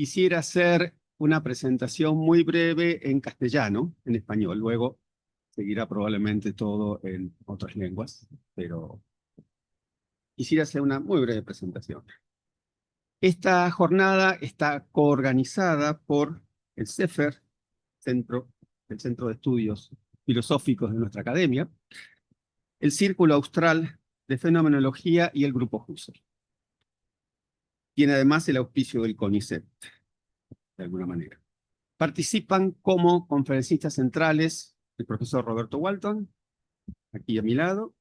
quisiera hacer una presentación muy breve en castellano, en español. Luego seguirá probablemente todo en otras lenguas, pero quisiera hacer una muy breve presentación. Esta jornada está coorganizada por el CEF, el Centro de Estudios Filosóficos de nuestra academia, el Círculo Austral de Fenomenología y el Grupo Husserl. Tiene además el auspicio del CONICET, de alguna manera. Participan como conferencistas centrales el profesor Roberto Walton, aquí a mi lado,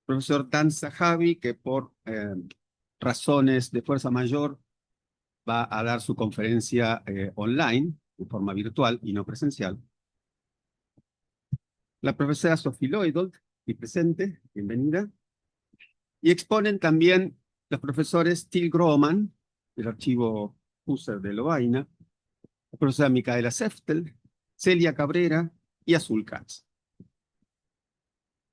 el profesor Dan Zahavi, que por razones de fuerza mayor va a dar su conferencia online, de forma virtual y no presencial. La profesora Sophie Lloyd, aquí presente, bienvenida. Y exponen también los profesores Till Grohmann, del archivo Husserl de Lovaina, la profesora Micaela Seftel, Celia Cabrera y Azul Katz.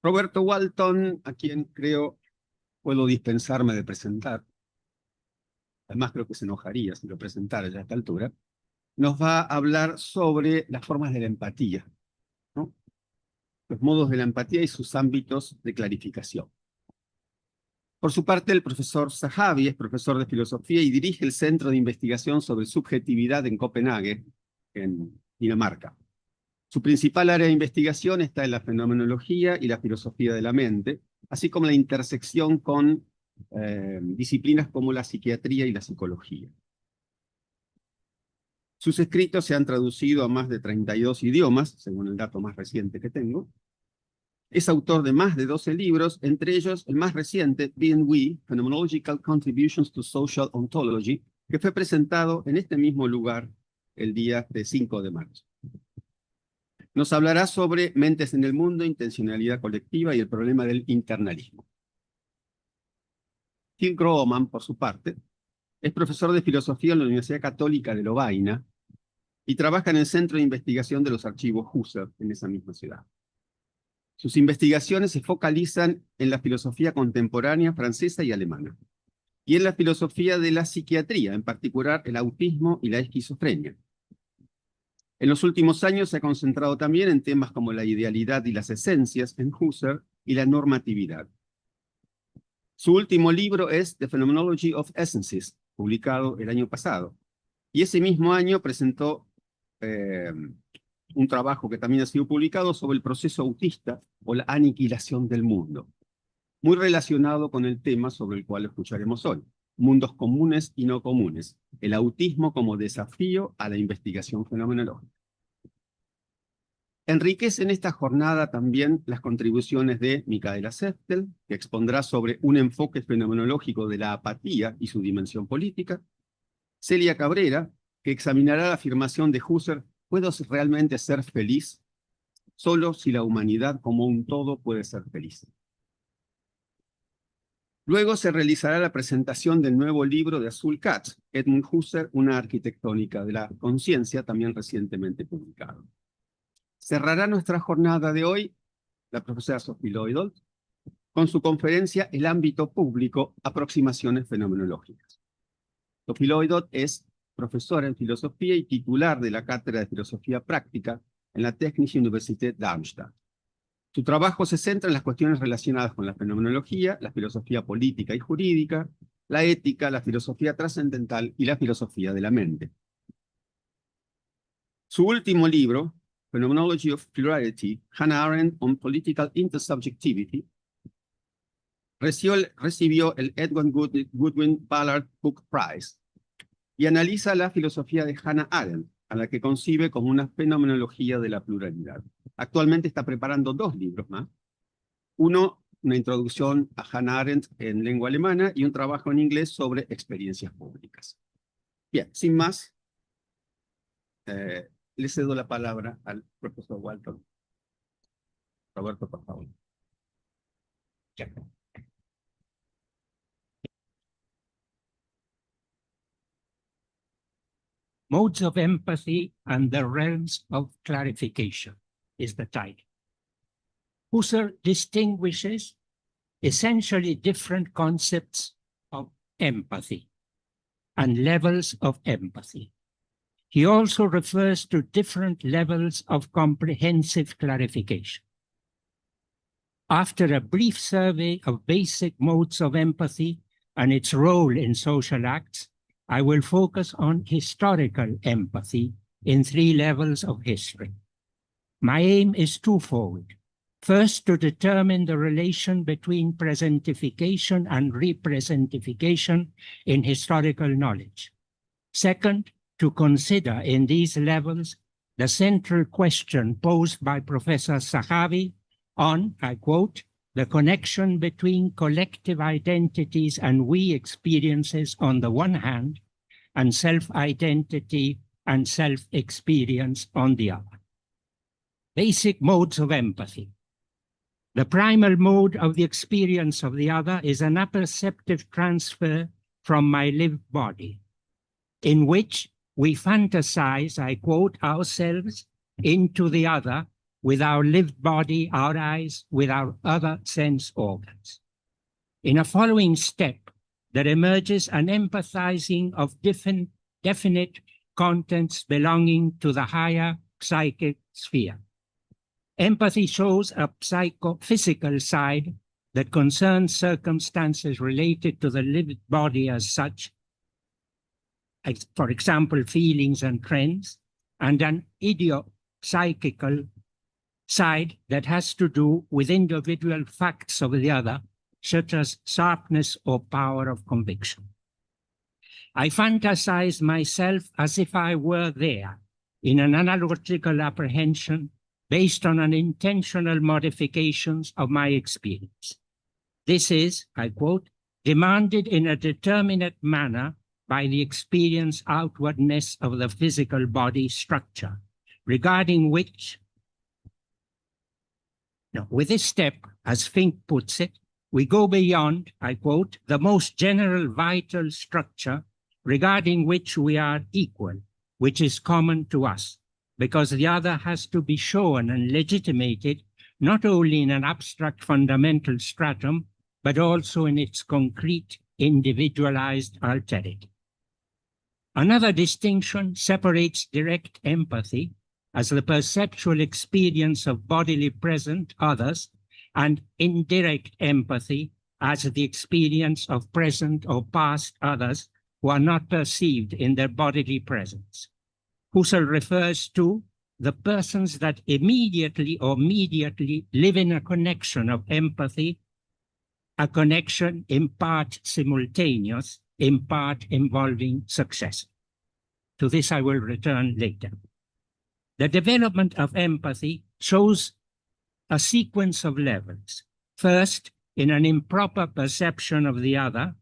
Roberto Walton, a quien creo puedo dispensarme de presentar, además creo que se enojaría si lo presentara ya a esta altura, nos va a hablar sobre las formas de la empatía, ¿no? Los modos de la empatía y sus ámbitos de clarificación. Por su parte, el profesor Zahavi es profesor de filosofía y dirige el Centro de Investigación sobre Subjetividad en Copenhague, en Dinamarca. Su principal área de investigación está en la fenomenología y la filosofía de la mente, así como la intersección con disciplinas como la psiquiatría y la psicología. Sus escritos se han traducido a más de 32 idiomas, según el dato más reciente que tengo. Es autor de más de 12 libros, entre ellos el más reciente, Being We, Phenomenological Contributions to Social Ontology, que fue presentado en este mismo lugar el día 5 de marzo. Nos hablará sobre mentes en el mundo, intencionalidad colectiva y el problema del internalismo. Till Grohmann, por su parte, es profesor de filosofía en la Universidad Católica de Lovaina y trabaja en el Centro de Investigación de los Archivos Husserl en esa misma ciudad. Sus investigaciones se focalizan en la filosofía contemporánea francesa y alemana, y en la filosofía de la psiquiatría, en particular el autismo y la esquizofrenia. En los últimos años se ha concentrado también en temas como la idealidad y las esencias en Husserl y la normatividad. Su último libro es The Phenomenology of Essences, publicado el año pasado, y ese mismo año presentó un trabajo que también ha sido publicado sobre el proceso autista o la aniquilación del mundo, muy relacionado con el tema sobre el cual escucharemos hoy, mundos comunes y no comunes, el autismo como desafío a la investigación fenomenológica. Enriquecen esta jornada también las contribuciones de Micaela Seftel, que expondrá sobre un enfoque fenomenológico de la apatía y su dimensión política, Celia Cabrera, que examinará la afirmación de Husserl: ¿puedo realmente ser feliz? Solo si la humanidad como un todo puede ser feliz. Luego se realizará la presentación del nuevo libro de Azul Katz, Edmund Husserl, una arquitectónica de la conciencia, también recientemente publicado. Cerrará nuestra jornada de hoy la profesora Sophie Lloyd con su conferencia El ámbito público, aproximaciones fenomenológicas. Sophie Lloyd es profesora en filosofía y titular de la Cátedra de Filosofía Práctica en la Technische Universität Darmstadt. Su trabajo se centra en las cuestiones relacionadas con la fenomenología, la filosofía política y jurídica, la ética, la filosofía trascendental y la filosofía de la mente. Su último libro, Phenomenology of Plurality, Hannah Arendt on Political Intersubjectivity, recibió el Edwin Goodwin Ballard Book Prize y analiza la filosofía de Hannah Arendt, a la que concibe como una fenomenología de la pluralidad. Actualmente está preparando 2 libros más. Uno, una introducción a Hannah Arendt en lengua alemana, y un trabajo en inglés sobre experiencias públicas. Bien, sin más, le cedo la palabra al profesor Walton. Roberto, por favor. Modes of Empathy and the Realms of Clarification is the title. Husserl distinguishes essentially different concepts of empathy. and levels of empathy. He also refers to different levels of comprehensive clarification. After a brief survey of basic modes of empathy and its role in social acts, I will focus on historical empathy in 3 levels of history. My aim is twofold. First, to determine the relation between presentification and representification in historical knowledge. Second, to consider in these levels the central question posed by Professor Zahavi on, I quote, the connection between collective identities and we experiences on the one hand, and self-identity and self-experience on the other. Basic modes of empathy. The primal mode of the experience of the other is an apperceptive transfer from my lived body, in which we fantasize, I quote, ourselves into the other with our lived body, our eyes, with our other sense organs. In a following step, there emerges an empathizing of definite contents belonging to the higher psychic sphere. Empathy shows a psychophysical side that concerns circumstances related to the lived body as such, as, for example, feelings and trends, and an idiopsychical side that has to do with individual facts of the other, such as sharpness or power of conviction. I fantasize myself as if I were there in an analogical apprehension based on an intentional modifications of my experience. This is, I quote, demanded in a determinate manner by the experience outwardness of the physical body structure, regarding which, with this step, as Fink puts it, we go beyond, I quote, the most general vital structure regarding which we are equal, which is common to us, because the other has to be shown and legitimated not only in an abstract fundamental stratum, but also in its concrete individualized alterity. Another distinction separates direct empathy as the perceptual experience of bodily present others and indirect empathy as the experience of present or past others who are not perceived in their bodily presence. Husserl refers to the persons that immediately or mediately live in a connection of empathy, a connection in part simultaneous, in part involving success. To this I will return later. The development of empathy shows a sequence of levels. First, in an improper perception of the other,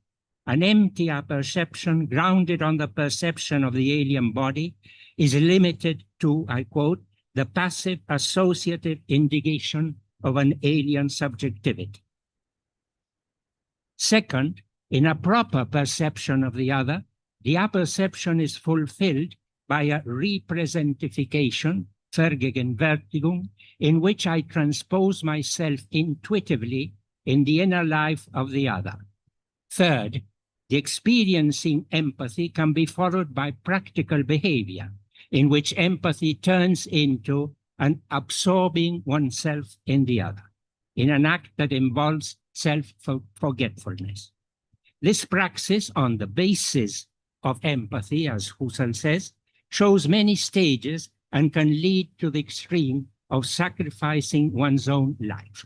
an empty perception grounded on the perception of the alien body is limited to, I quote, the passive associative indication of an alien subjectivity. Second, in a proper perception of the other, the apperception is fulfilled by a representification, Vergegenwärtigung, in which I transpose myself intuitively in the inner life of the other. Third, the experiencing empathy can be followed by practical behavior, in which empathy turns into an absorbing oneself in the other, in an act that involves self-forgetfulness. This praxis on the basis of empathy, as Husserl says, shows many stages and can lead to the extreme of sacrificing one's own life.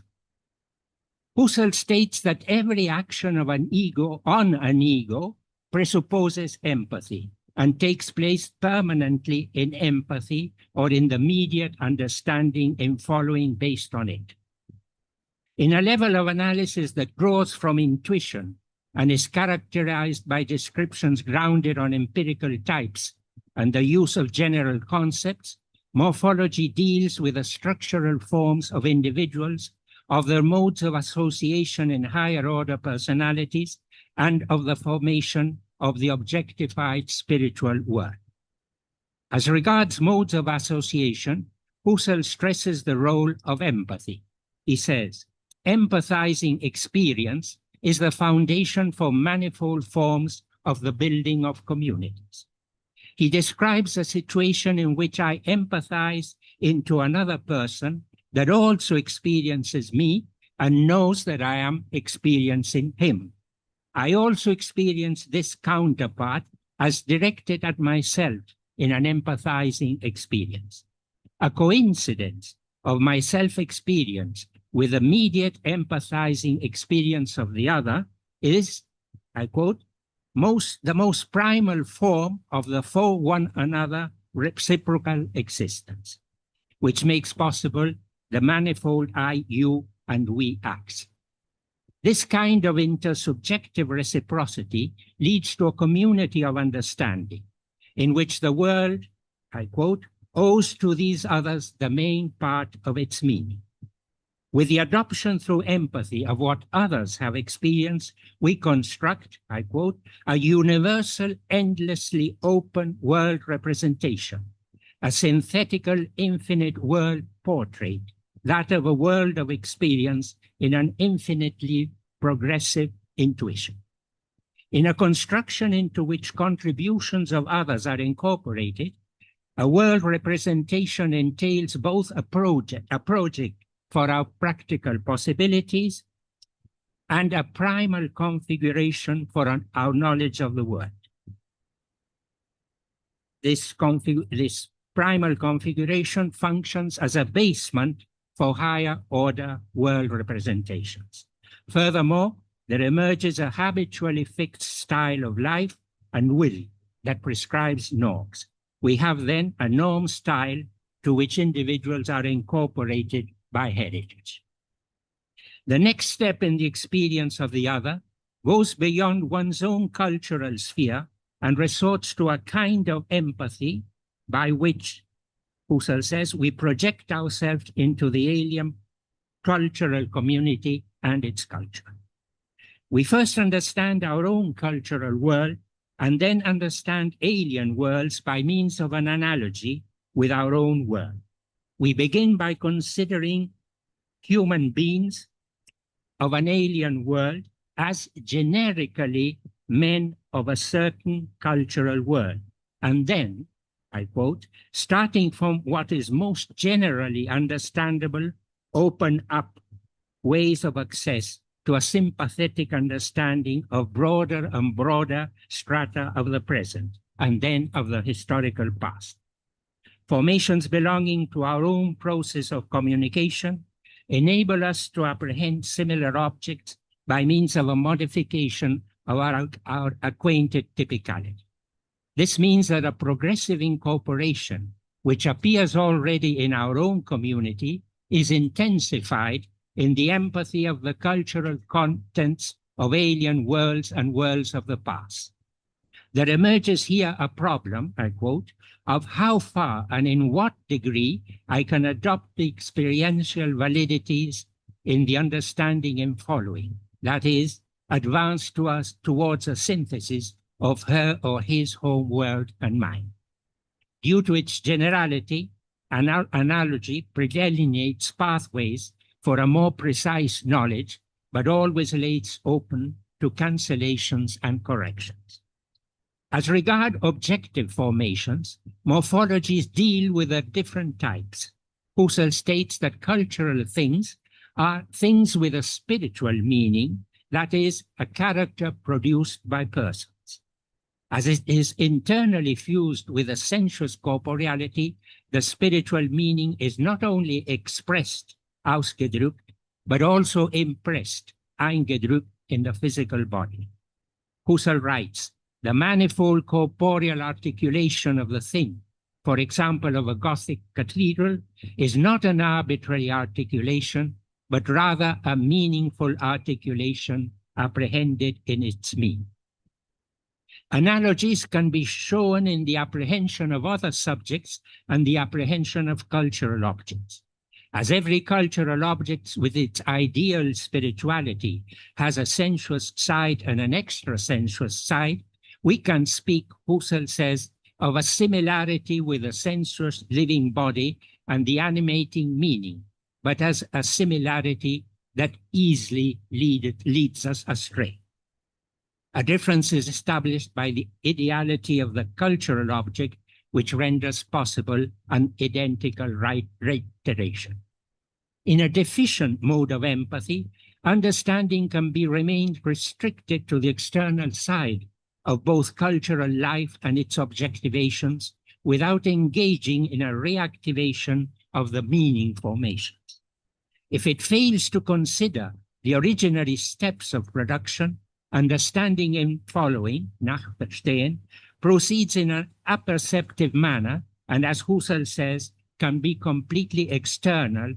Husserl states that every action of an ego on an ego presupposes empathy and takes place permanently in empathy or in the immediate understanding and following based on it. In a level of analysis that grows from intuition and is characterized by descriptions grounded on empirical types and the use of general concepts, morphology deals with the structural forms of individuals, of their modes of association in higher order personalities, and of the formation of the objectified spiritual world. As regards modes of association, Husserl stresses the role of empathy. He says, empathizing experience is the foundation for manifold forms of the building of communities. He describes a situation in which I empathize into another person that also experiences me and knows that I am experiencing him. I also experience this counterpart as directed at myself in an empathizing experience. A coincidence of my self-experience with immediate empathizing experience of the other is, I quote, the most primal form of the for one another reciprocal existence, which makes possible the manifold I, you, and we acts. This kind of intersubjective reciprocity leads to a community of understanding in which the world, I quote, owes to these others the main part of its meaning. With the adoption through empathy of what others have experienced, we construct, I quote, a universal, endlessly open world representation, a synthetical, infinite world portrait, that of a world of experience in an infinitely progressive intuition. In a construction into which contributions of others are incorporated, a world representation entails both a project for our practical possibilities and a primal configuration for our knowledge of the world. This primal configuration functions as a basement for higher order world representations. Furthermore, there emerges a habitually fixed style of life and will that prescribes norms. We have then a norm style to which individuals are incorporated by heritage. The next step in the experience of the other goes beyond one's own cultural sphere and resorts to a kind of empathy by which, Husserl says, we project ourselves into the alien cultural community and its culture. We first understand our own cultural world and then understand alien worlds by means of an analogy with our own world. We begin by considering human beings of an alien world as generically men of a certain cultural world. And then, I quote, starting from what is most generally understandable, open up ways of access to a sympathetic understanding of broader and broader strata of the present, and then of the historical past. Formations belonging to our own process of communication enable us to apprehend similar objects by means of a modification of our acquainted typicality. This means that a progressive incorporation, which appears already in our own community, is intensified in the empathy of the cultural contents of alien worlds and worlds of the past. There emerges here a problem, I quote, of how far and in what degree I can adopt the experiential validities in the understanding and following, that is, advance towards a synthesis of her or his home world and mine. Due to its generality, analogy delineates pathways for a more precise knowledge, but always lays open to cancellations and corrections. As regard objective formations, morphologies deal with their different types. Husserl states that cultural things are things with a spiritual meaning, that is, a character produced by persons. As it is internally fused with a sensuous corporeality, the spiritual meaning is not only expressed, ausgedrückt, but also impressed, eingedrückt, in the physical body. Husserl writes, the manifold corporeal articulation of the thing, for example, of a Gothic cathedral, is not an arbitrary articulation, but rather a meaningful articulation apprehended in its meaning. Analogies can be shown in the apprehension of other subjects and the apprehension of cultural objects. As every cultural object with its ideal spirituality has a sensuous side and an extra-sensuous side, we can speak, Husserl says, of a similarity with a sensuous living body and the animating meaning, but as a similarity that easily leads us astray. A difference is established by the ideality of the cultural object, which renders possible an identical reiteration. In a deficient mode of empathy, understanding can be remained restricted to the external side of both cultural life and its objectivations without engaging in a reactivation of the meaning formations. If it fails to consider the originary steps of production, understanding and following, Nachverstehen, proceeds in an apperceptive manner, and as Husserl says, can be completely external,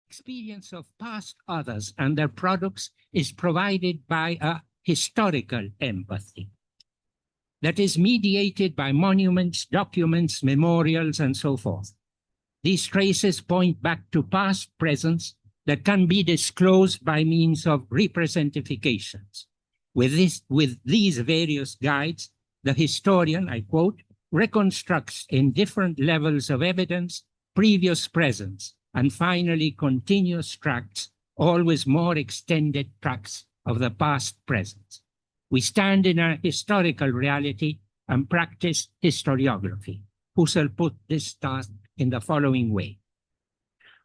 experience of past others and their products is provided by a historical empathy that is mediated by monuments, documents, memorials, and so forth. These traces point back to past presents that can be disclosed by means of representifications. With these various guides, the historian, I quote, reconstructs in different levels of evidence previous presents, and finally continuous tracts, always more extended tracts of the past present. We stand in a historical reality and practice historiography. Husserl put this task in the following way.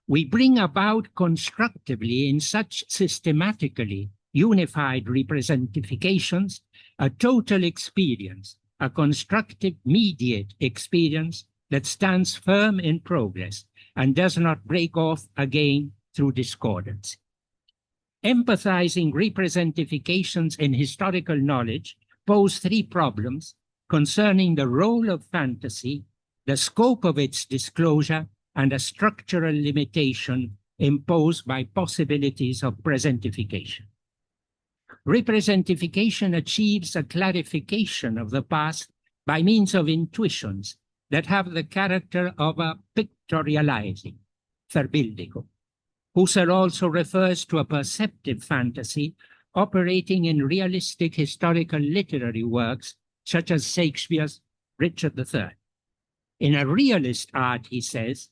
We bring about constructively in such systematically unified representifications a total experience, a constructive mediate experience that stands firm in progress and does not break off again through discordance. Empathizing representifications in historical knowledge pose three problems concerning the role of fantasy, the scope of its disclosure, and a structural limitation imposed by possibilities of presentification. Representification achieves a clarification of the past by means of intuitions that have the character of a pictorializing, Verbildung. Husserl also refers to a perceptive fantasy operating in realistic historical literary works such as Shakespeare's Richard III. In a realist art, he says,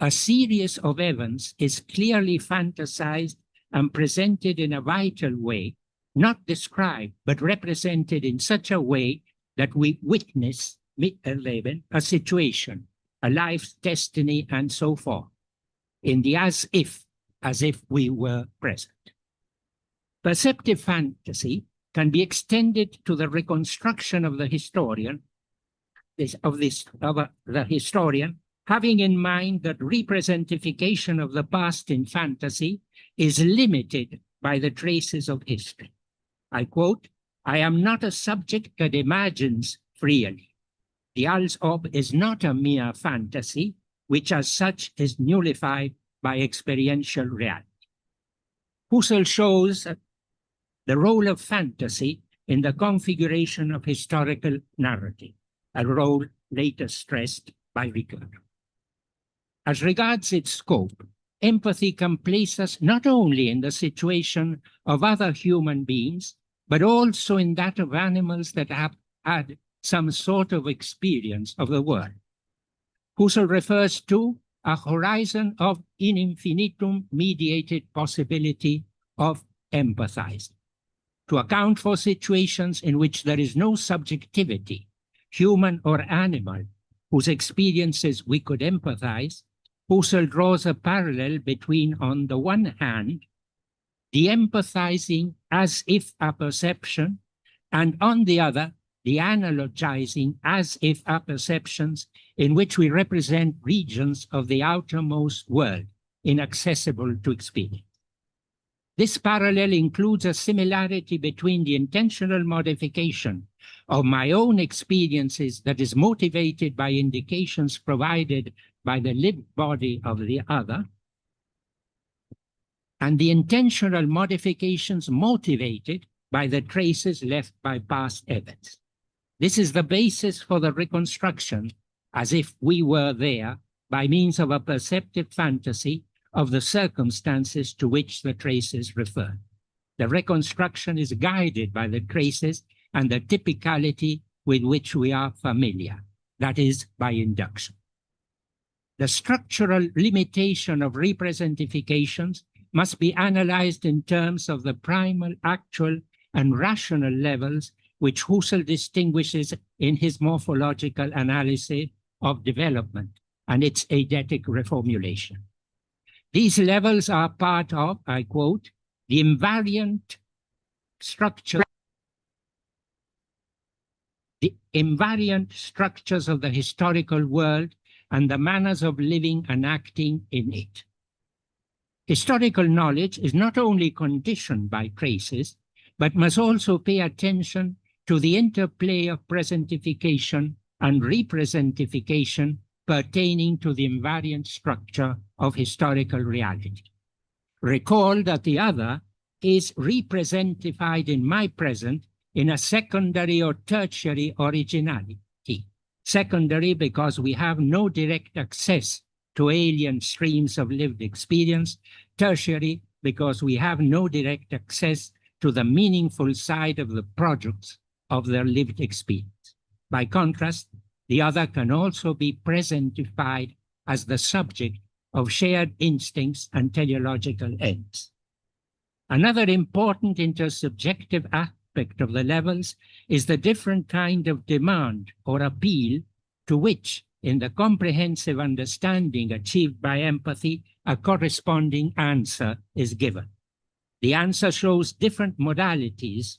a series of events is clearly fantasized and presented in a vital way, not described, but represented in such a way that we witness, miterleben, a situation, a life's destiny, and so forth, in the as if we were present. Perceptive fantasy can be extended to the reconstruction of the historian, having in mind that representification of the past in fantasy is limited by the traces of history. I quote, "I am not a subject that imagines freely. The als ob is not a mere fantasy, which as such is nullified by experiential reality." Husserl shows the role of fantasy in the configuration of historical narrative, a role later stressed by Ricardo. As regards its scope, empathy can place us not only in the situation of other human beings, but also in that of animals that have had some sort of experience of the world. Husserl refers to a horizon of in infinitum mediated possibility of empathizing. To account for situations in which there is no subjectivity, human or animal, whose experiences we could empathize, Husserl draws a parallel between, on the one hand, the empathizing as if a perception, and on the other, the analogizing as if a perceptions in which we represent regions of the outermost world inaccessible to experience. This parallel includes a similarity between the intentional modification of my own experiences that is motivated by indications provided by the lived body of the other, and the intentional modifications motivated by the traces left by past events. This is the basis for the reconstruction, as if we were there, by means of a perceptive fantasy of the circumstances to which the traces refer. The reconstruction is guided by the traces and the typicality with which we are familiar, that is, by induction. The structural limitation of representifications must be analyzed in terms of the primal, actual, and rational levels which Husserl distinguishes in his morphological analysis of development and its eidetic reformulation. These levels are part of, I quote, the invariant structure, the invariant structures of the historical world and the manners of living and acting in it. Historical knowledge is not only conditioned by traces, but must also pay attention to the interplay of presentification and representification pertaining to the invariant structure of historical reality. Recall that the other is representified in my present in a secondary or tertiary originality. Secondary because we have no direct access to alien streams of lived experience. Tertiary because we have no direct access to the meaningful side of the products of their lived experience. By contrast, the other can also be presentified as the subject of shared instincts and teleological ends. Another important intersubjective aspect of the levels is the different kind of demand or appeal to which, in the comprehensive understanding achieved by empathy, a corresponding answer is given. The answer shows different modalities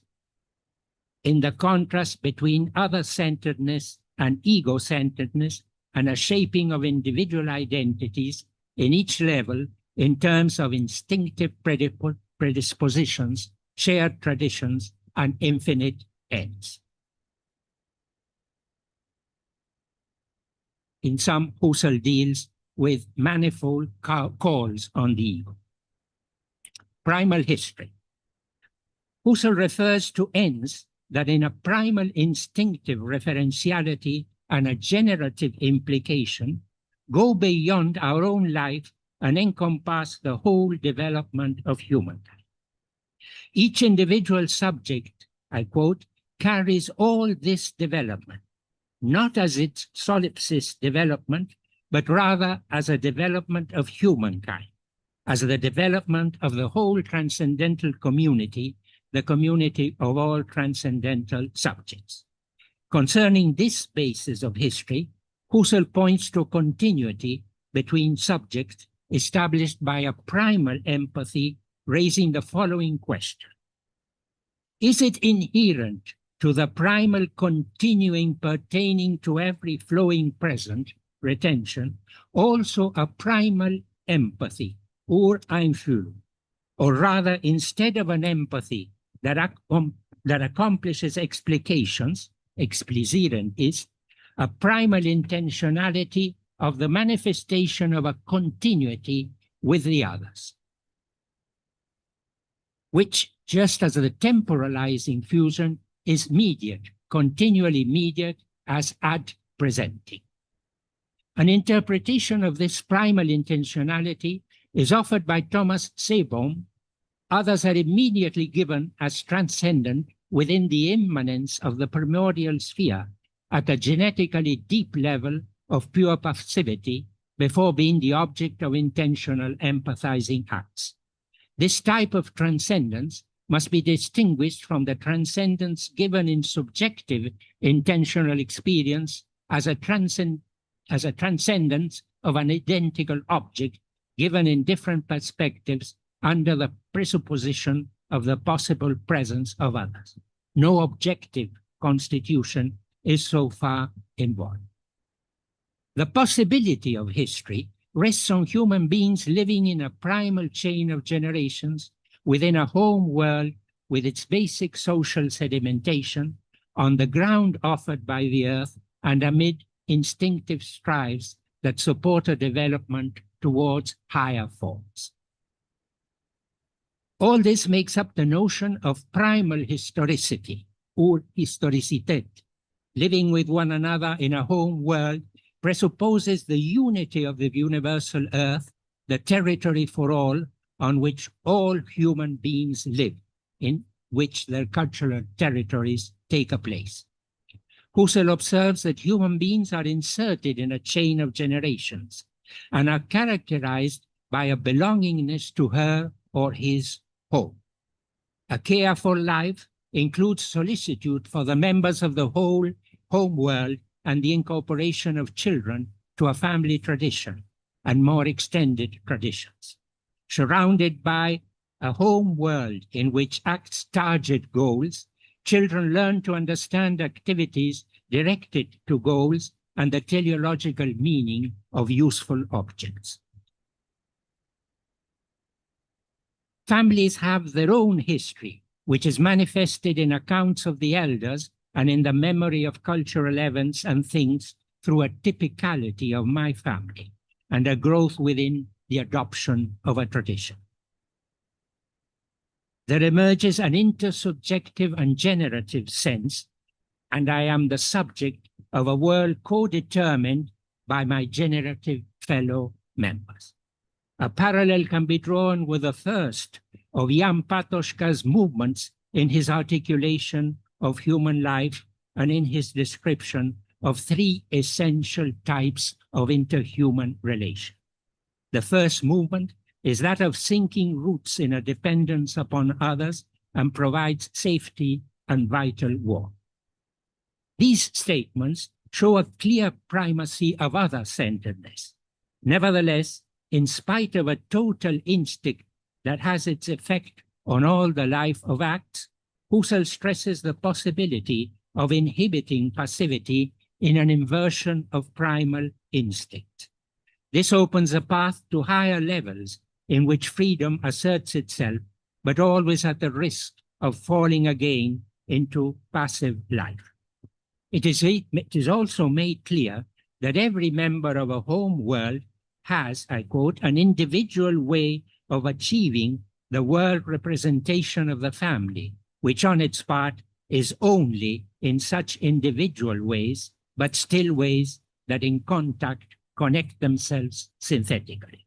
in the contrast between other-centeredness and ego-centeredness, and a shaping of individual identities in each level in terms of instinctive predispositions, shared traditions, and infinite ends. In sum, Husserl deals with manifold calls on the ego. Primal history. Husserl refers to ends that in a primal instinctive referentiality and a generative implication go beyond our own life and encompass the whole development of humankind. Each individual subject, I quote, carries all this development, not as its solipsist development, but rather as a development of humankind, as the development of the whole transcendental community, the community of all transcendental subjects. Concerning this basis of history, Husserl points to continuity between subjects established by a primal empathy, raising the following question. Is it inherent to the primal continuing pertaining to every flowing present, retention, also a primal empathy, or Einfühlung, or rather, instead of an empathy that accomplishes explications, explicieren ist, a primal intentionality of the manifestation of a continuity with the others, which, just as the temporalizing fusion, is mediate, continually mediate as ad presenting. An interpretation of this primal intentionality is offered by Thomas Seebohm. Others are immediately given as transcendent within the immanence of the primordial sphere at a genetically deep level of pure passivity before being the object of intentional empathizing acts. This type of transcendence must be distinguished from the transcendence given in subjective intentional experience as a transcendence of an identical object given in different perspectives under the presupposition of the possible presence of others. No objective constitution is so far involved. The possibility of history rests on human beings living in a primal chain of generations within a home world with its basic social sedimentation on the ground offered by the earth and amid instinctive strives that support a development towards higher forms. All this makes up the notion of primal historicity, or Historicität. Living with one another in a home world presupposes the unity of the universal earth, the territory for all, on which all human beings live, in which their cultural territories take a place. Husserl observes that human beings are inserted in a chain of generations and are characterized by a belongingness to her or his home. A care for life includes solicitude for the members of the whole home world and the incorporation of children to a family tradition and more extended traditions. Surrounded by a home world in which acts target goals, children learn to understand activities directed to goals and the teleological meaning of useful objects. Families have their own history, which is manifested in accounts of the elders and in the memory of cultural events and things through a typicality of my family and a growth within the adoption of a tradition. There emerges an intersubjective and generative sense, and I am the subject of a world co-determined by my generative fellow members. A parallel can be drawn with the first of Jan Patočka's movements in his articulation of human life and in his description of three essential types of interhuman relation. The first movement is that of sinking roots in a dependence upon others and provides safety and vital warmth. These statements show a clear primacy of other-centeredness. Nevertheless, in spite of a total instinct that has its effect on all the life of acts, Husserl stresses the possibility of inhibiting passivity in an inversion of primal instinct. This opens a path to higher levels in which freedom asserts itself, but always at the risk of falling again into passive life. It is also made clear that every member of a home world has, I quote, an individual way of achieving the world representation of the family, which on its part is only in such individual ways, but still ways that in contact connect themselves synthetically.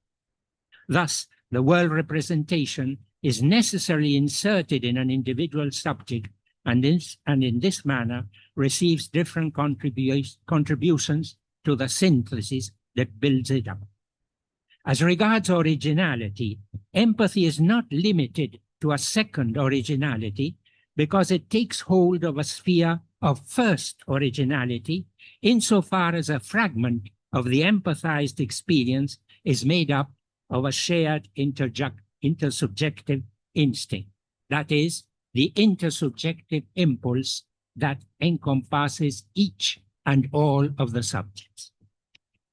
Thus, the world representation is necessarily inserted in an individual subject and in this manner receives different contributions to the synthesis that builds it up. As regards originality, empathy is not limited to a second originality because it takes hold of a sphere of first originality insofar as a fragment of the empathized experience is made up of a shared intersubjective instinct, that is, the intersubjective impulse that encompasses each and all of the subjects.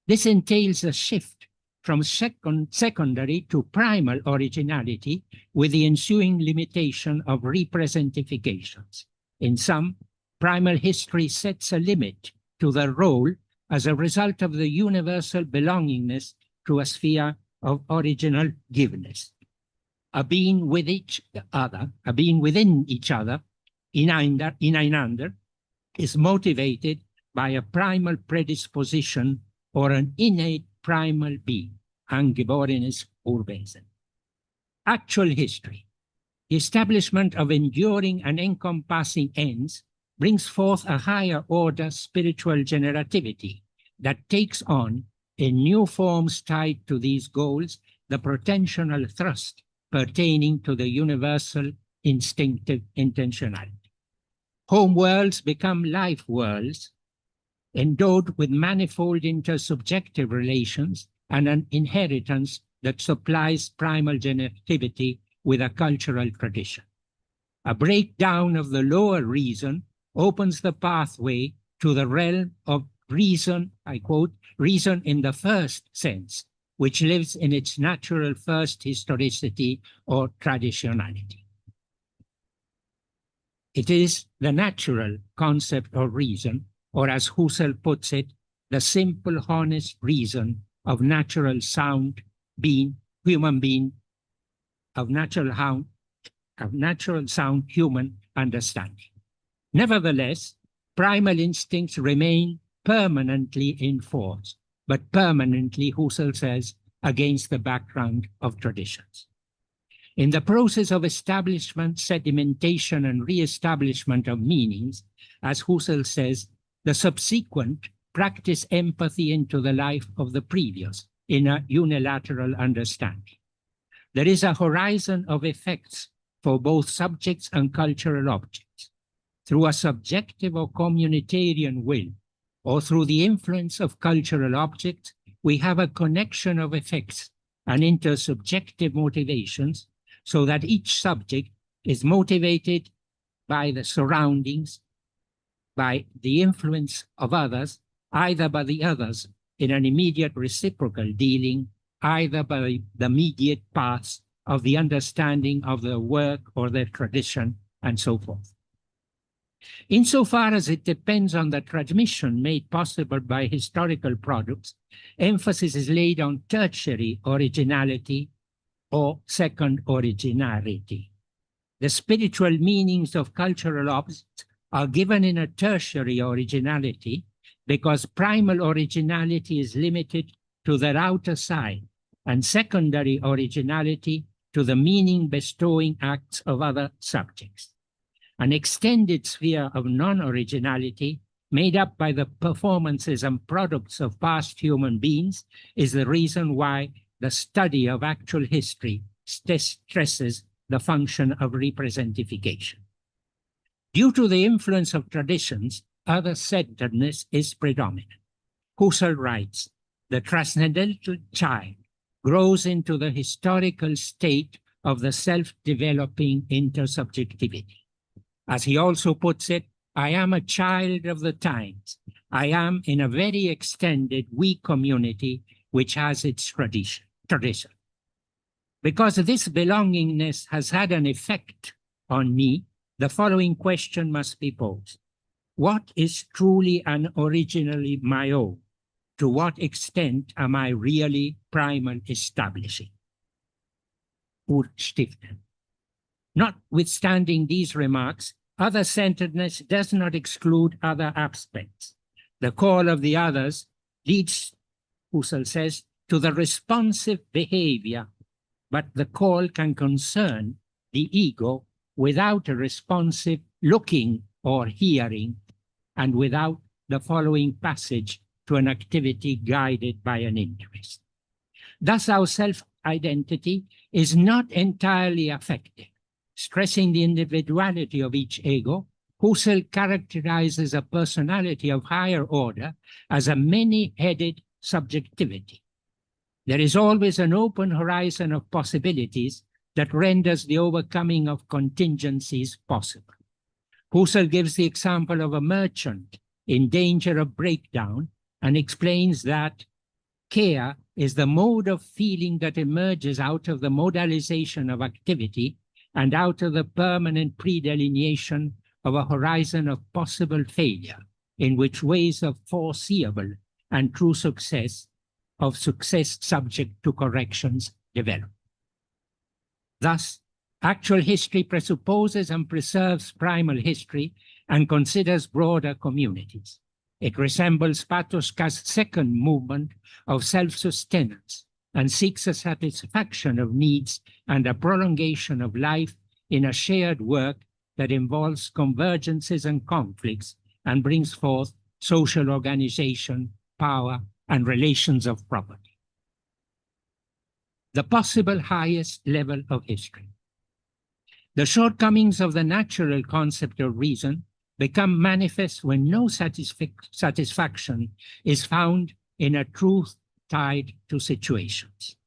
This entails a shift from secondary to primal originality with the ensuing limitation of representifications. In sum, primal history sets a limit to the role as a result of the universal belongingness to a sphere of original giveness. A being with each other, a being within each other, ineinander, is motivated by a primal predisposition or an innate primal being, angeborenes Urwesen. Actual history, the establishment of enduring and encompassing ends, brings forth a higher order spiritual generativity that takes on, in new forms tied to these goals, the potential thrust pertaining to the universal instinctive intentionality. Home worlds become life worlds, endowed with manifold intersubjective relations and an inheritance that supplies primal generativity with a cultural tradition. A breakdown of the lower reason opens the pathway to the realm of reason, I quote, reason in the first sense, which lives in its natural first historicity or traditionality. It is the natural concept of reason, or as Husserl puts it, the simple, honest reason of natural sound being, human being, of natural sound human understanding. Nevertheless, primal instincts remain permanently in force, but permanently, Husserl says, against the background of traditions. In the process of establishment, sedimentation, and re-establishment of meanings, as Husserl says, the subsequent practice empathy into the life of the previous in a unilateral understanding. There is a horizon of effects for both subjects and cultural objects. Through a subjective or communitarian will, or through the influence of cultural objects, we have a connection of effects and intersubjective motivations so that each subject is motivated by the surroundings, by the influence of others, either by the others in an immediate reciprocal dealing, either by the mediate paths of the understanding of their work or their tradition, and so forth. Insofar as it depends on the transmission made possible by historical products, emphasis is laid on tertiary originality or second originality. The spiritual meanings of cultural objects are given in a tertiary originality because primal originality is limited to their outer side and secondary originality to the meaning-bestowing acts of other subjects. An extended sphere of non-originality made up by the performances and products of past human beings is the reason why the study of actual history stresses the function of representification. Due to the influence of traditions, other-centeredness is predominant. Husserl writes, the transcendental child grows into the historical state of the self-developing intersubjectivity. As he also puts it, I am a child of the times. I am in a very extended we community which has its tradition. Because this belongingness has had an effect on me, the following question must be posed. What is truly and originally my own? To what extent am I really primal establishing? Urstiften. Notwithstanding these remarks, other-centeredness does not exclude other aspects. The call of the others leads, Husserl says, to the responsive behavior, but the call can concern the ego without a responsive looking or hearing, and without the following passage to an activity guided by an interest. Thus, our self-identity is not entirely affected. Stressing the individuality of each ego, Husserl characterizes a personality of higher order as a many-headed subjectivity. There is always an open horizon of possibilities that renders the overcoming of contingencies possible. Husserl gives the example of a merchant in danger of breakdown and explains that care is the mode of feeling that emerges out of the modalization of activity and out of the permanent predelineation of a horizon of possible failure, in which ways of foreseeable and true success subject to corrections develop. Thus, actual history presupposes and preserves primal history and considers broader communities. It resembles Patočka's second movement of self-sustenance and seeks a satisfaction of needs and a prolongation of life in a shared work that involves convergences and conflicts and brings forth social organization, power, and relations of property. The possible highest level of history. The shortcomings of the natural concept of reason become manifest when no satisfaction is found in a truth tied to situations.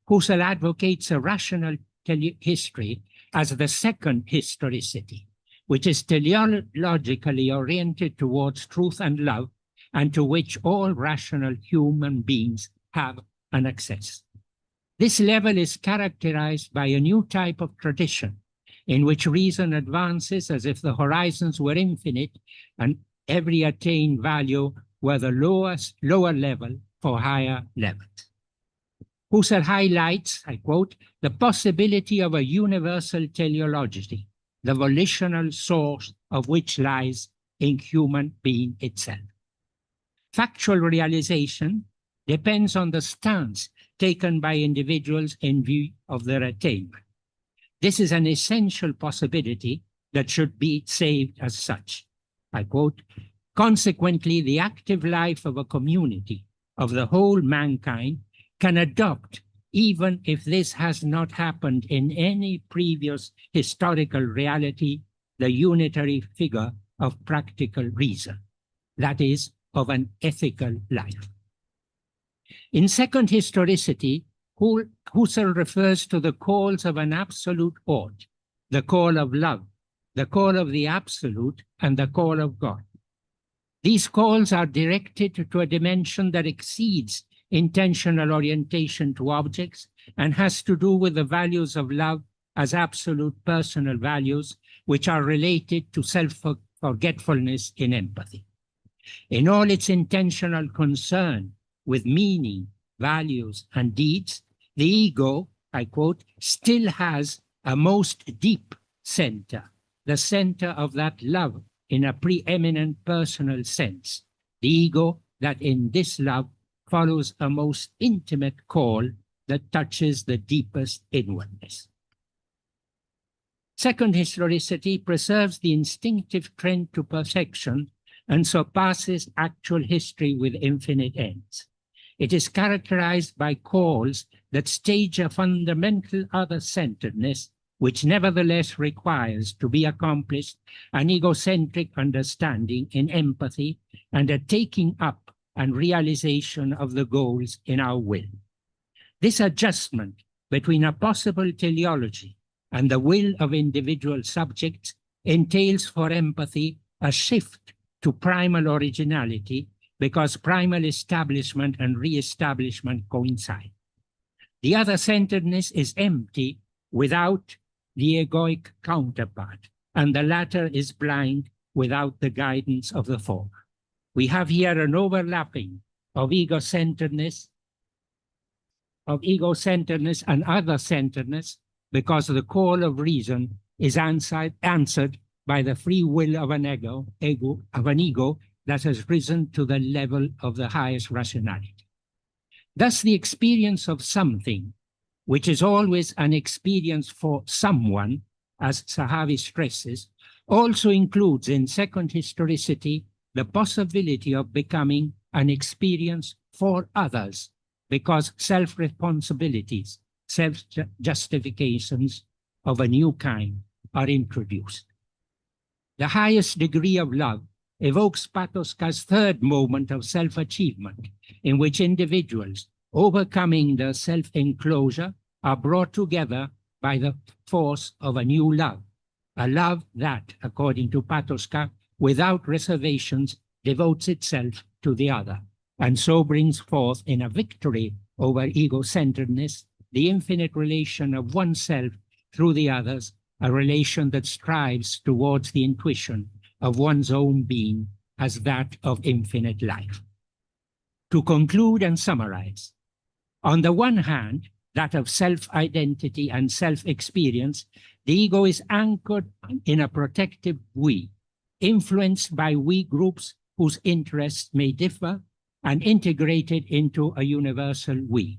Husserl advocates a rational history as the second historicity, which is teleologically oriented towards truth and love, and to which all rational human beings have an access. This level is characterized by a new type of tradition in which reason advances as if the horizons were infinite and every attained value were the lower level for higher levels. Husserl highlights, I quote, the possibility of a universal teleology, the volitional source of which lies in human being itself. Factual realization depends on the stance taken by individuals in view of their attainment. This is an essential possibility that should be saved as such. I quote, consequently, the active life of a community, of the whole mankind, can adopt, even if this has not happened in any previous historical reality, the unitary figure of practical reason, that is, of an ethical life. In second historicity, Husserl refers to the calls of an absolute ought, the call of love, the call of the absolute, and the call of God. These calls are directed to a dimension that exceeds intentional orientation to objects and has to do with the values of love as absolute personal values, which are related to self-forgetfulness in empathy. In all its intentional concern with meaning, values, and deeds, the ego, I quote, still has a most deep center, the center of that love in a preeminent personal sense, the ego that in this love follows a most intimate call that touches the deepest inwardness. Second historicity preserves the instinctive trend to perfection and surpasses actual history with infinite ends. It is characterized by calls that stage a fundamental other-centeredness, which nevertheless requires to be accomplished an egocentric understanding in empathy and a taking up and realization of the goals in our will. This adjustment between a possible teleology and the will of individual subjects entails for empathy a shift to primal originality, because primal establishment and re-establishment coincide. The other-centeredness is empty without the egoic counterpart, and the latter is blind without the guidance of the former. We have here an overlapping of ego-centeredness and other-centeredness, because the call of reason is answered by the free will of an ego that has risen to the level of the highest rationality. Thus, the experience of something, which is always an experience for someone, as Zahavi stresses, also includes in second historicity the possibility of becoming an experience for others, because self-responsibilities, self-justifications of a new kind are introduced. The highest degree of love evokes Patočka's third moment of self-achievement, in which individuals, overcoming their self-enclosure, are brought together by the force of a new love, a love that, according to Patočka, without reservations, devotes itself to the other, and so brings forth in a victory over ego-centeredness the infinite relation of oneself through the others, a relation that strives towards the intuition of one's own being as that of infinite life. To conclude and summarize, on the one hand, that of self-identity and self-experience, the ego is anchored in a protective we, influenced by we groups whose interests may differ, and integrated into a universal we.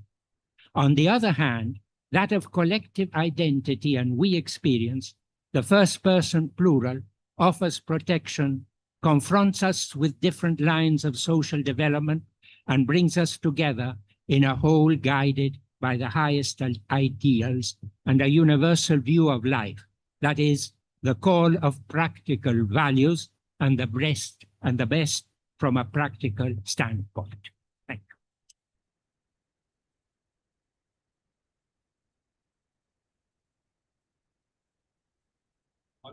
On the other hand, that of collective identity and we experience, the first person plural, offers protection, confronts us with different lines of social development, and brings us together in a whole guided by the highest ideals and a universal view of life, that is, the call of practical values and the best from a practical standpoint. Thank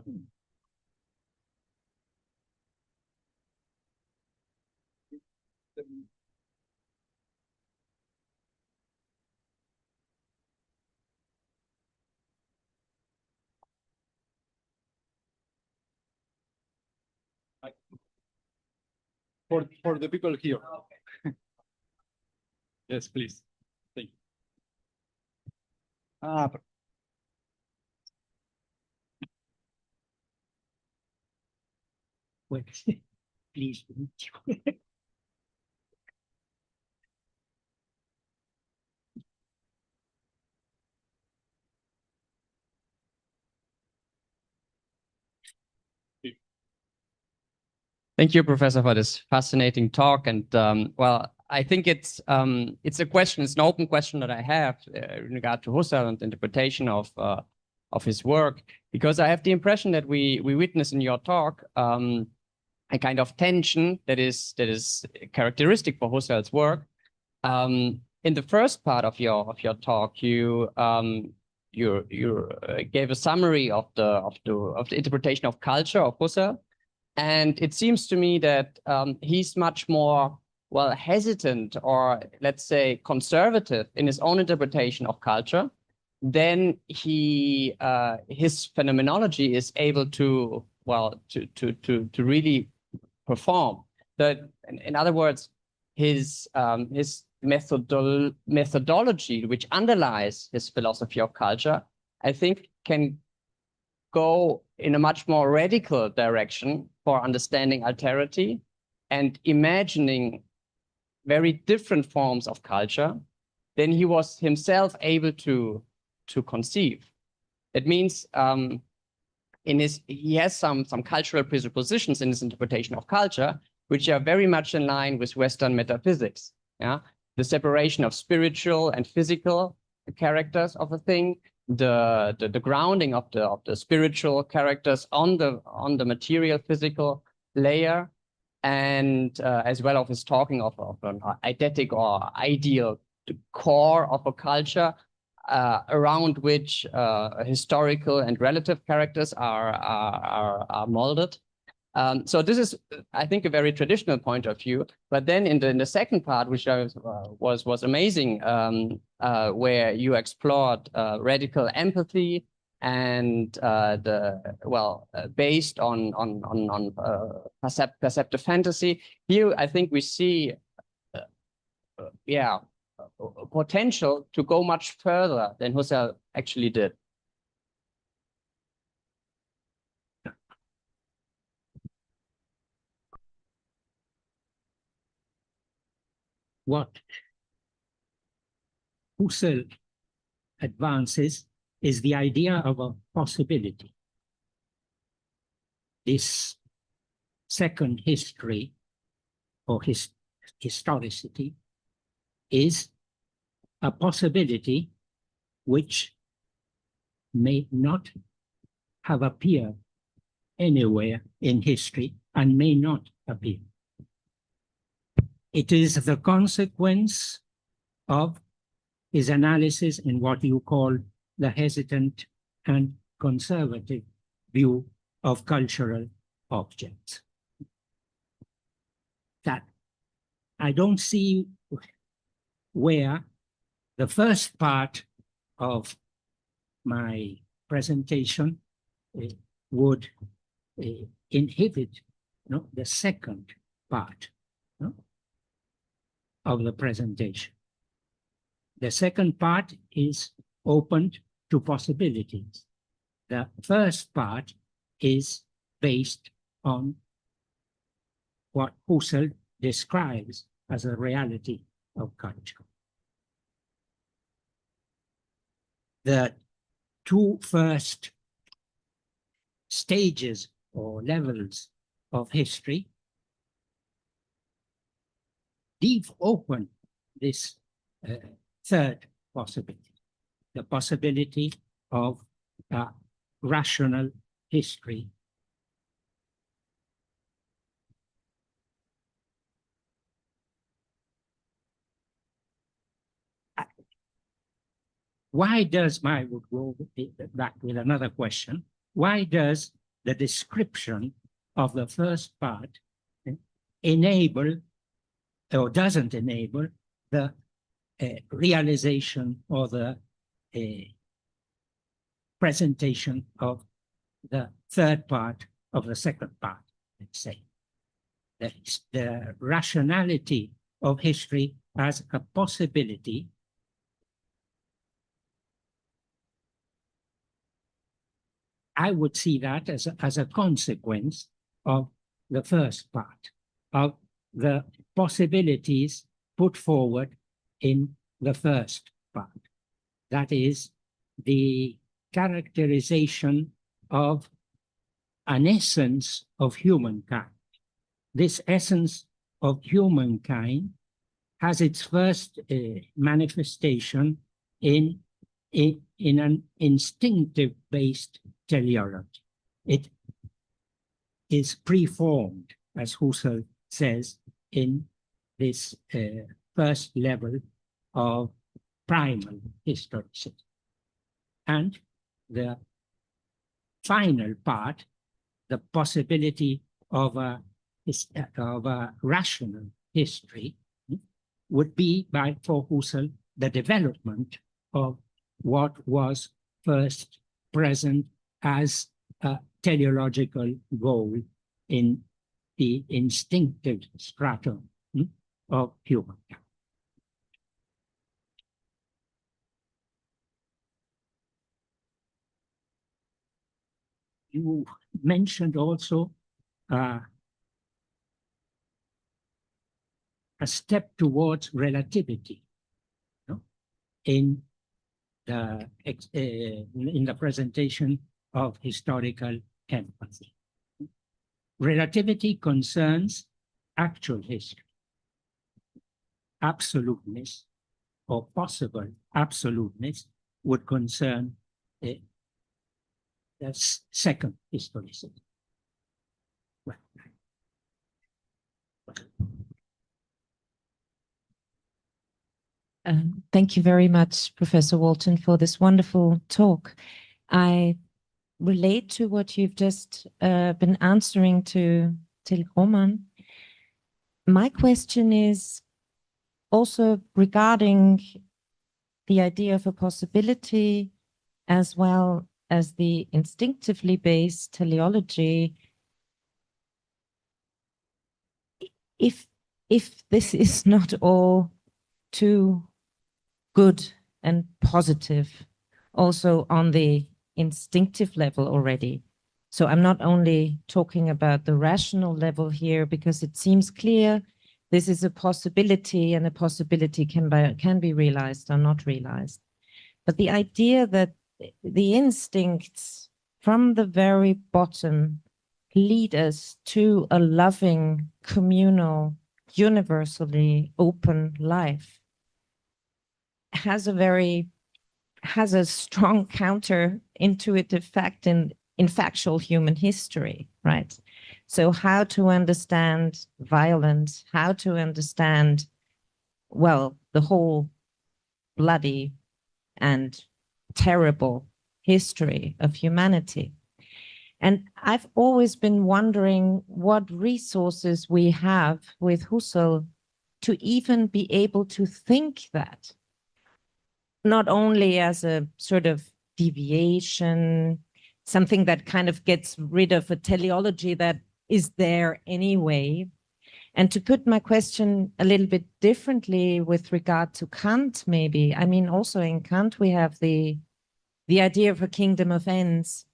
you. For the people here. Yes, please. Thank you. Well, please. Thank you, Professor, for this fascinating talk. And well, I think it's a question, it's an open question that I have in regard to Husserl and interpretation of his work, because I have the impression that we witness in your talk a kind of tension that is characteristic for Husserl's work. In the first part of your talk, you gave a summary of the interpretation of culture of Husserl. And it seems to me that he's much more, well, hesitant or, let's say, conservative in his own interpretation of culture than his phenomenology is able to, well, to really perform. That, in other words, his methodology, which underlies his philosophy of culture, I think can go in a much more radical direction for understanding alterity and imagining very different forms of culture than he was himself able to conceive. It means he has some cultural presuppositions in his interpretation of culture, which are very much in line with Western metaphysics. Yeah, the separation of spiritual and physical characters of a thing, the grounding of the spiritual characters on the material physical layer, and as well as talking of an eidetic or ideal core of a culture around which historical and relative characters are molded. So this is, I think, a very traditional point of view. But then in the second part, which was amazing, where you explored radical empathy and based on perceptive fantasy. Here, I think we see, potential to go much further than Husserl actually did. What Husserl advances is the idea of a possibility. This second history or historicity is a possibility which may not have appeared anywhere in history and may not appear. It is the consequence of his analysis in what you call the hesitant and conservative view of cultural objects. That I don't see where the first part of my presentation would inhibit the second part of the presentation. The second part is opened to possibilities. The first part is based on what Husserl describes as a reality of culture. The two first stages or levels of history leave open this third possibility, the possibility of a rational history. Why does I would go back with another question. Why does the description of the first part enable or doesn't enable the realization or the presentation of the third part of the second part, let's say? The rationality of history as a possibility I would see that as a consequence of the first part, of the possibilities put forward in the first part. That is the characterization of an essence of humankind. This essence of humankind has its first manifestation in an instinctive-based teleology. It is preformed, as Husserl says, in this first level of primal historicity. And the final part, the possibility of a rational history, would be, for Husserl, the development of what was first present as a teleological goal in the instinctive stratum of humankind. You mentioned also a step towards relativity in the presentation of historical empathy. Relativity concerns actual history. Absoluteness or possible absoluteness would concern the second historicity. Thank you very much, Professor Walton, for this wonderful talk. I relate to what you've just been answering to Roman. My question is also regarding the idea of a possibility as well as the instinctively based teleology. If this is not all too good and positive, also on the instinctive level already. So I'm not only talking about the rational level here, because it seems clear this is a possibility, and a possibility can be realized or not realized. But the idea that the instincts from the very bottom lead us to a loving, communal, universally open life has a strong counterintuitive fact in factual human history, right? So how to understand violence, how to understand, well, the whole bloody and terrible history of humanity. And I've always been wondering what resources we have with Husserl to even be able to think that, not only as a sort of deviation, something that kind of gets rid of a teleology that is there anyway. And to put my question a little bit differently with regard to Kant, maybe, I mean, also in Kant, we have the idea of a kingdom of ends,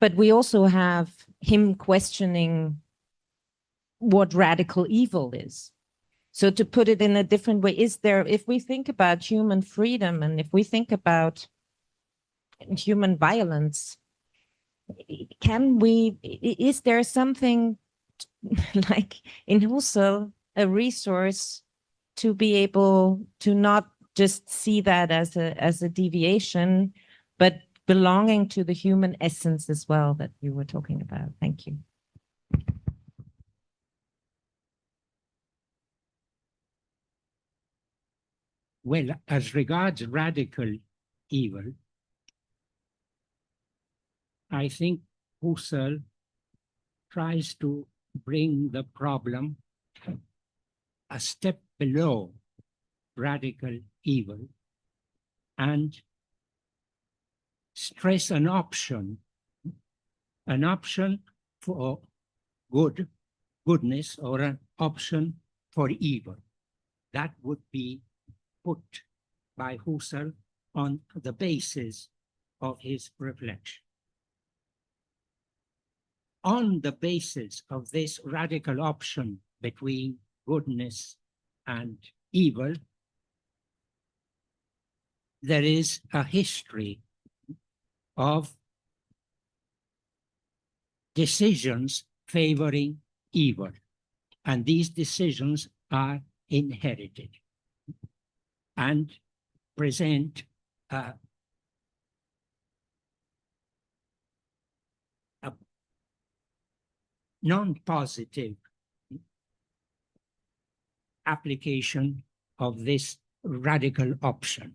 but we also have him questioning what radical evil is. So to put it in a different way, if we think about human freedom and if we think about human violence, is there something like in Husserl, a resource to be able to not just see that as a deviation, but belonging to the human essence as well that you were talking about? Thank you. Well, as regards radical evil, I think Husserl tries to bring the problem a step below radical evil and stress an option for goodness, or an option for evil. That would be put by Husserl on the basis of his reflection. On the basis of this radical option between goodness and evil, there is a history of decisions favoring evil, and these decisions are inherited and present a non-positive application of this radical option.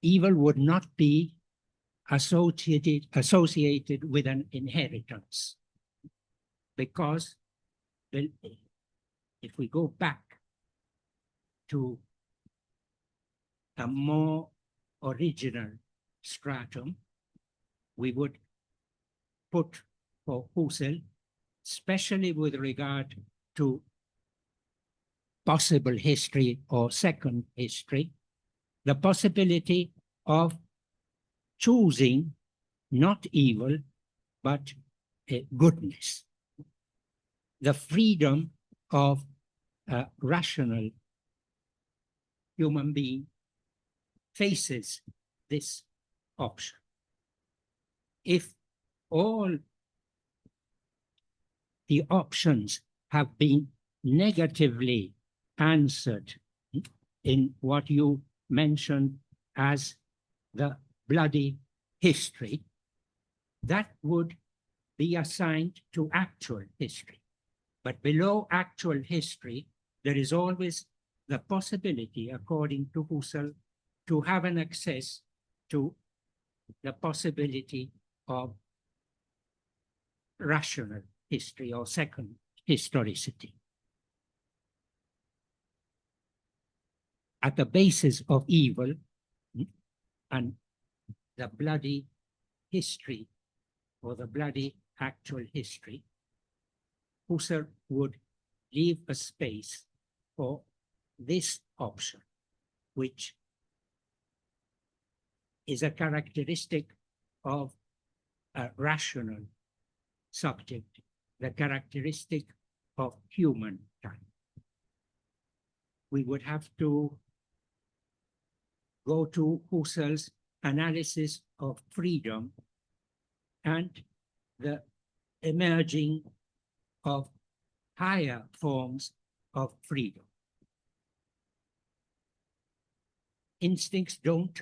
Evil would not be associated with an inheritance, because if we go back to a more original stratum, we would put for Husserl, especially with regard to possible history or second history, the possibility of choosing not evil, but goodness. The freedom of a rational human being faces this option. If all the options have been negatively answered in what you mentioned as the bloody history, that would be assigned to actual history. But below actual history, there is always the possibility, according to Husserl, to have an access to the possibility of rational history or second historicity. At the basis of evil and the bloody history or the bloody actual history, Husserl would leave a space for this option, which is a characteristic of a rational subject, the characteristic of humankind. We would have to go to Husserl's analysis of freedom and the emerging of higher forms of freedom. Instincts don't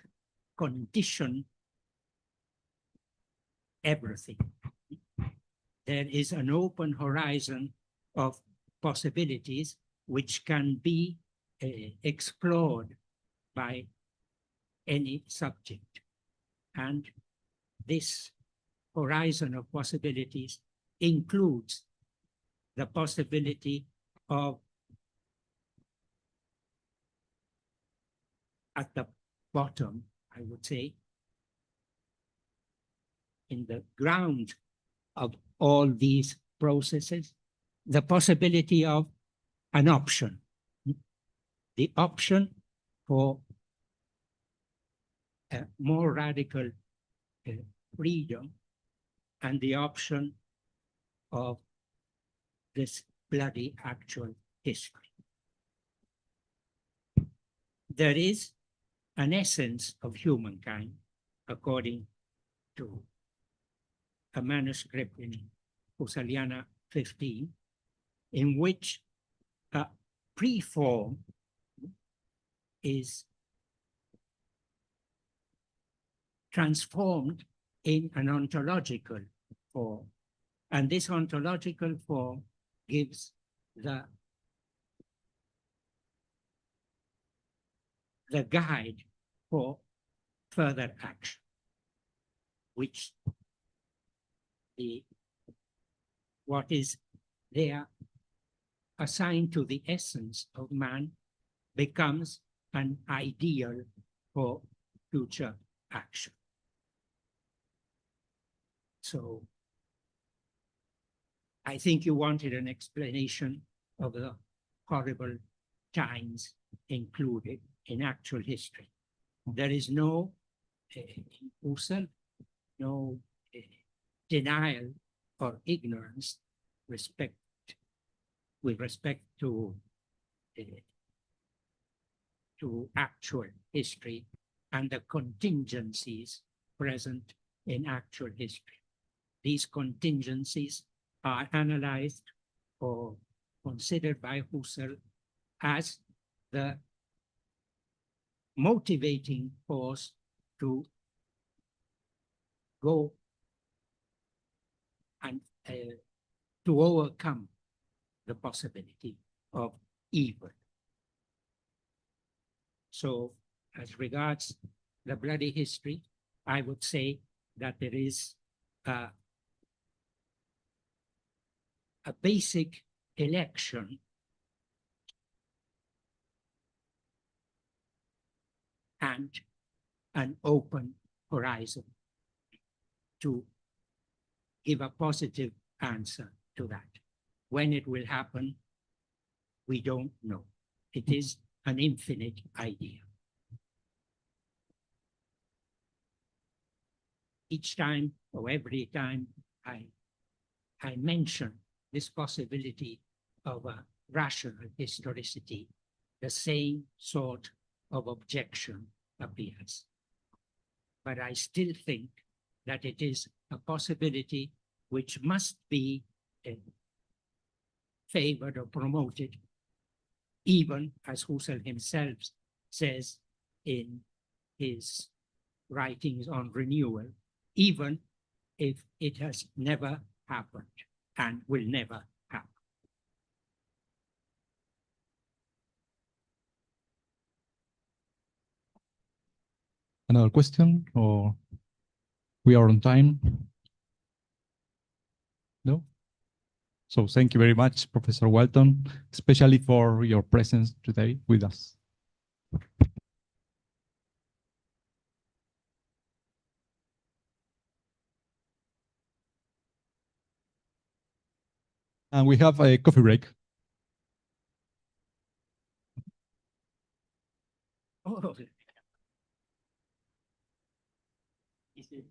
condition everything. There is an open horizon of possibilities which can be explored by any subject. And this horizon of possibilities includes the possibility of, at the bottom, I would say, in the ground of all these processes, the possibility of an option. The option for a more radical freedom and the option of this bloody actual history. There is an essence of humankind, according to a manuscript in Husserliana 15, in which a pre-form is transformed in an ontological form. And this ontological form gives the guide for further action, which what is there assigned to the essence of man becomes an ideal for future action. So I think you wanted an explanation of the horrible times included in actual history. There is no Husserl, no denial or ignorance with respect to actual history and the contingencies present in actual history. These contingencies are analyzed or considered by Husserl as the motivating force to go and to overcome the possibility of evil. So as regards the bloody history, I would say that there is a basic election and an open horizon to give a positive answer to that. When it will happen, we don't know. It is an infinite idea. Each time or every time I mention this possibility of a rational historicity, the same sort of objection appears. But I still think that it is a possibility which must be favored or promoted, even as Husserl himself says in his writings on renewal, even if it has never happened and will never happen. Another question, or we are on time? No? So thank you very much, Professor Walton, especially for your presence today with us. And we have a coffee break. Oh. Is it?